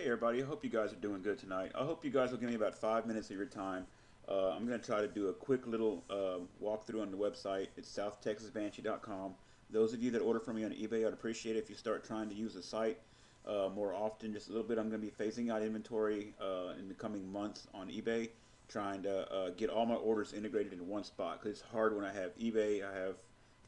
everybody, I hope you guys are doing good tonight. I hope you guys will give me about 5 minutes of your time. I'm going to try to do a quick little walkthrough on the website. It's southtexasbanshee.com. Those of you that order from me on eBay, I'd appreciate it if you start trying to use the site more often, just a little bit. I'm going to be phasing out inventory in the coming months on eBay, trying to get all my orders integrated in one spot, because it's hard when I have eBay, I have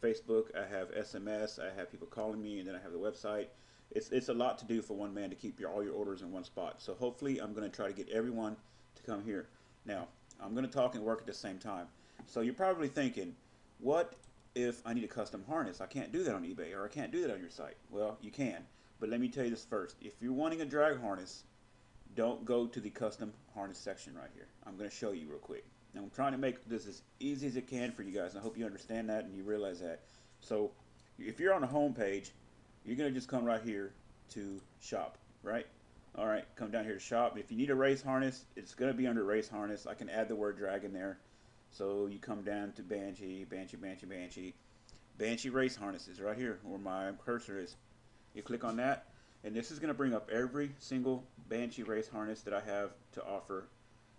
Facebook, I have SMS, I have people calling me, and then I have the website. It's a lot to do for one man to keep all your orders in one spot. So hopefully I'm going to try to get everyone to come here. Now, I'm going to talk and work at the same time. So you're probably thinking, what if I need a custom harness? I can't do that on eBay, or I can't do that on your site. Well, you can. But let me tell you this first. If you're wanting a drag harness, don't go to the custom harness section right here. I'm going to show you real quick. Now, I'm trying to make this as easy as it can for you guys. I hope you understand that and you realize that. So if you're on the home page, you're going to just come right here to shop, right? All right, come down here to shop. If you need a race harness, it's going to be under race harness. I can add the word drag in there. So you come down to Banshee, Banshee race harnesses right here where my cursor is. You click on that, and this is going to bring up every single Banshee race harness that I have to offer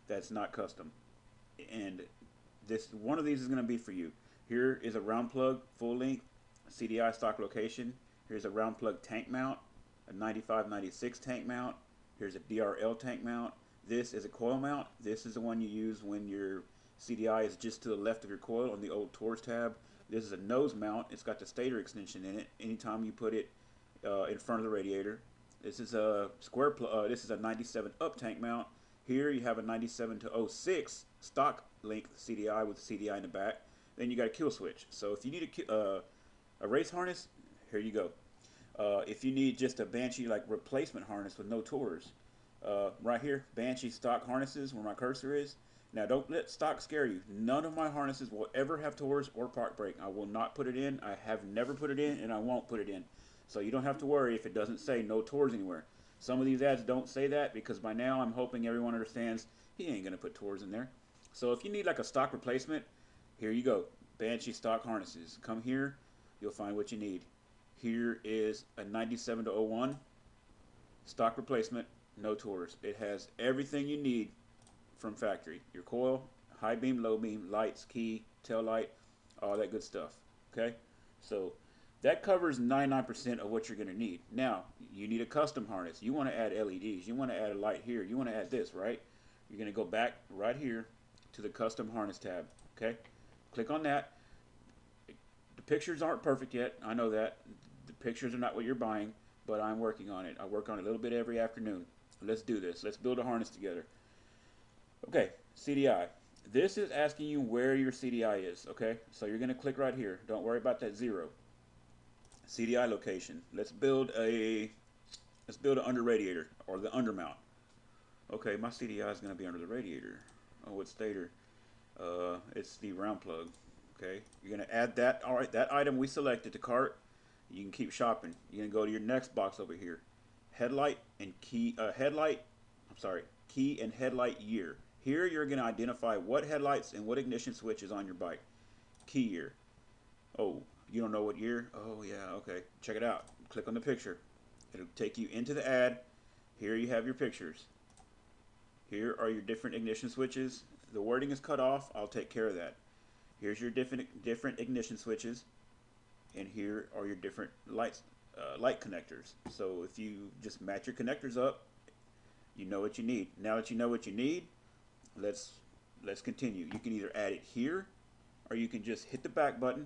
that's not custom. And this one of these is going to be for you. Here is a round plug full length CDI stock location. Here's a round plug tank mount, a 95-96 tank mount. Here's a DRL tank mount. This is a coil mount. This is the one you use when your CDI is just to the left of your coil on the old Tours tab. This is a nose mount. It's got the stator extension in it. Anytime you put it in front of the radiator. This is a this is a 97 up tank mount. Here you have a 97 to 06 stock length CDI with CDI in the back. Then you got a kill switch. So if you need a race harness, here you go. If you need just a Banshee like replacement harness with no Tours, right here, Banshee stock harnesses where my cursor is. Now don't let stock scare you. None of my harnesses will ever have Tours or park brake. I will not put it in. I have never put it in, and I won't put it in. So you don't have to worry if it doesn't say no Tours anywhere. Some of these ads don't say that because by now I'm hoping everyone understands he ain't going to put Tours in there. So if you need like a stock replacement, here you go. Banshee stock harnesses. Come here, you'll find what you need. Here is a 97 to 01 stock replacement, no Tours. It has everything you need from factory. Your coil, high beam, low beam, lights, key, tail light, all that good stuff. Okay? So that covers 99% of what you're going to need. Now, you need a custom harness. You want to add LEDs. You want to add a light here. You want to add this, right? You're going to go back right here to the custom harness tab. Okay? Click on that. The pictures aren't perfect yet. I know that. The pictures are not what you're buying, but I'm working on it. I work on it a little bit every afternoon. Let's do this. Let's build a harness together. Okay, CDI. This is asking you where your CDI is, okay? So you're going to click right here. Don't worry about that 0. CDI location. Let's build an under radiator or the under mount. Okay, my CDI is going to be under the radiator. Oh, what stator? It's the round plug. Okay, you're going to add that. All right, that item we selected to cart. You can keep shopping. You're going to go to your next box over here. Headlight and key. Key and headlight year. Here you're going to identify what headlights and what ignition switch is on your bike. Key year. Oh, you don't know what year? Oh yeah, okay. Check it out. Click on the picture. It'll take you into the ad. Here you have your pictures. Here are your different ignition switches. The wording is cut off. I'll take care of that. Here's your different ignition switches, and here are your different light connectors. So if you just match your connectors up, you know what you need. Now that you know what you need, let's continue. You can either add it here, or you can just hit the back button.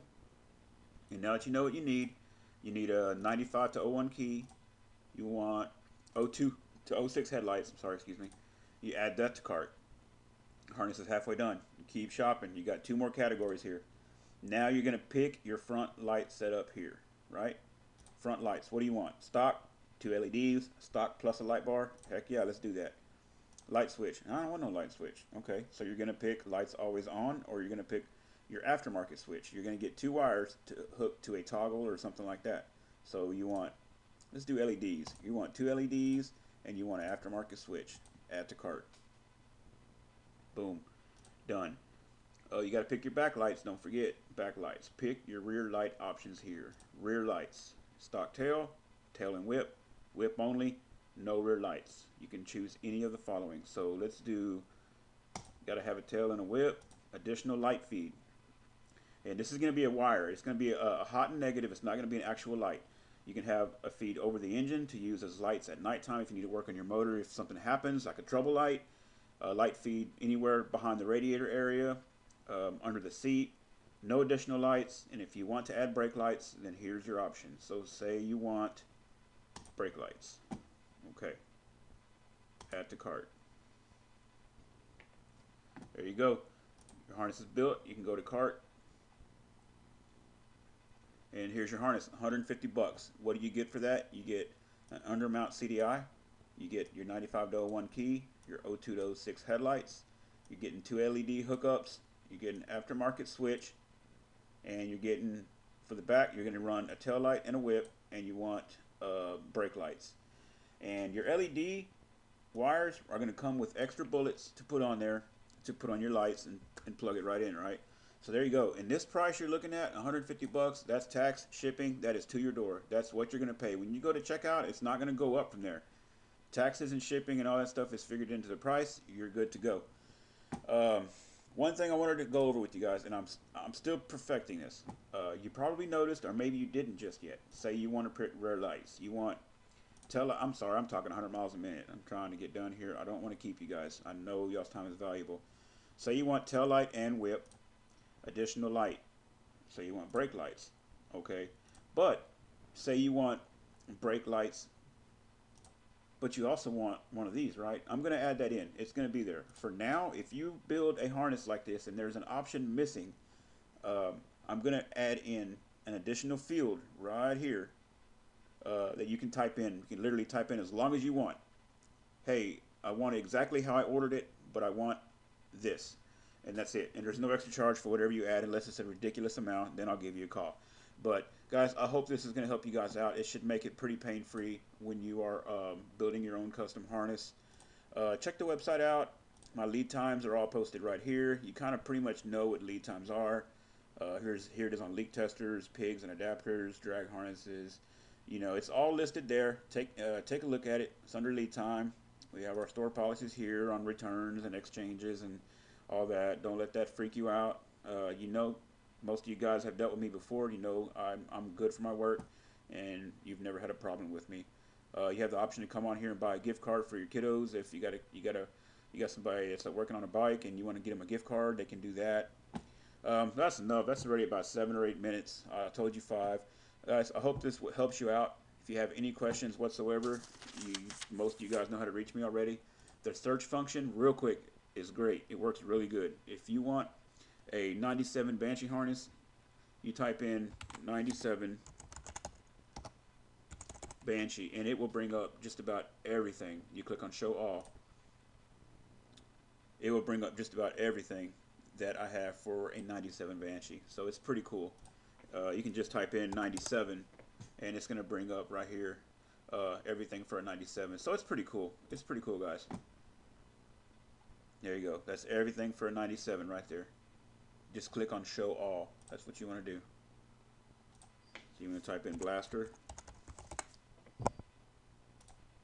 And now that you know what you need a 95 to 01 key. You want 02 to 06 headlights. I'm sorry, excuse me. You add that to cart. Harness is halfway done. You keep shopping. You got 2 more categories here. Now you're going to pick your front light setup here, right? Front lights. What do you want? Stock, 2 LEDs, stock plus a light bar. Heck yeah, let's do that. Light switch. I don't want no light switch. Okay, so you're going to pick lights always on, or you're going to pick your aftermarket switch. You're going to get 2 wires to hook to a toggle or something like that. So you want, let's do LEDs. You want 2 LEDs and you want an aftermarket switch. Add to cart. Boom. Done. You got to pick your backlights. Don't forget backlights. Pick your rear light options here. Rear lights. Stock tail, tail and whip, whip only, no rear lights. You can choose any of the following. So let's do, got to have a tail and a whip, additional light feed. And this is going to be a wire. It's going to be a hot and negative. It's not going to be an actual light. You can have a feed over the engine to use as lights at nighttime if you need to work on your motor. If something happens, like a trouble light, light feed anywhere behind the radiator area, under the seat. No additional lights. And if you want to add brake lights, then here's your option. So say you want brake lights. Okay. Add to cart. There you go. Your harness is built. You can go to cart. And here's your harness, 150 bucks. What do you get for that? You get an undermount CDI. You get your 95 to 01 key, your 02 to 06 headlights. You're getting 2 LED hookups. You get an aftermarket switch. And you're getting, for the back, you're going to run a tail light and a whip. And you want brake lights. And your LED wires are going to come with extra bullets to put on there, to put on your lights and plug it right in, right? So there you go. And this price you're looking at, 150 bucks, that's tax, shipping, that is to your door. That's what you're going to pay. When you go to checkout, it's not going to go up from there. Taxes and shipping and all that stuff is figured into the price. You're good to go. One thing I wanted to go over with you guys, and I'm still perfecting this. You probably noticed, or maybe you didn't just yet. Say you want to put rear lights. You want I'm sorry, I'm talking 100 miles a minute. I'm trying to get done here. I don't want to keep you guys. I know y'all's time is valuable. Say you want tail light and whip. Additional light. Say you want brake lights, okay? But say you want brake lights, but you also want one of these, right? I'm going to add that in. It's going to be there. For now, if you build a harness like this and there's an option missing, I'm going to add in an additional field right here that you can type in. You can literally type in as long as you want. Hey, I want it exactly how I ordered it, but I want this. And that's it. And there's no extra charge for whatever you add unless it's a ridiculous amount. Then I'll give you a call. But guys, I hope this is going to help you guys out. It should make it pretty pain-free when you are building your own custom harness. Check the website out. My lead times are all posted right here. You kind of pretty much know what lead times are. Here it is on leak testers, pigs and adapters, drag harnesses. You know, it's all listed there. Take a look at it. It's under lead time. We have our store policies here on returns and exchanges and all that. Don't let that freak you out. You know, most of you guys have dealt with me before. You know I'm good for my work, and you've never had a problem with me. You have the option to come on here and buy a gift card for your kiddos. If you got somebody that's working on a bike and you want to get them a gift card, they can do that. That's enough. That's already about 7 or 8 minutes. I told you 5. Guys, I hope this helps you out. If you have any questions whatsoever, most of you guys know how to reach me already. The search function, real quick, is great. It works really good. If you want a 97 Banshee harness, you type in 97 Banshee and it will bring up just about everything. You click on show all. It will bring up just about everything that I have for a 97 Banshee. So it's pretty cool. You can just type in 97 and it's going to bring up right here everything for a 97. So it's pretty cool. It's pretty cool, guys. There you go. That's everything for a 97 right there. Just click on show all. That's what you want to do. So you want to type in blaster.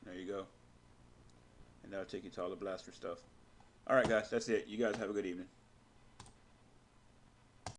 There you go. And that'll take you to all the blaster stuff. Alright guys, that's it. You guys have a good evening.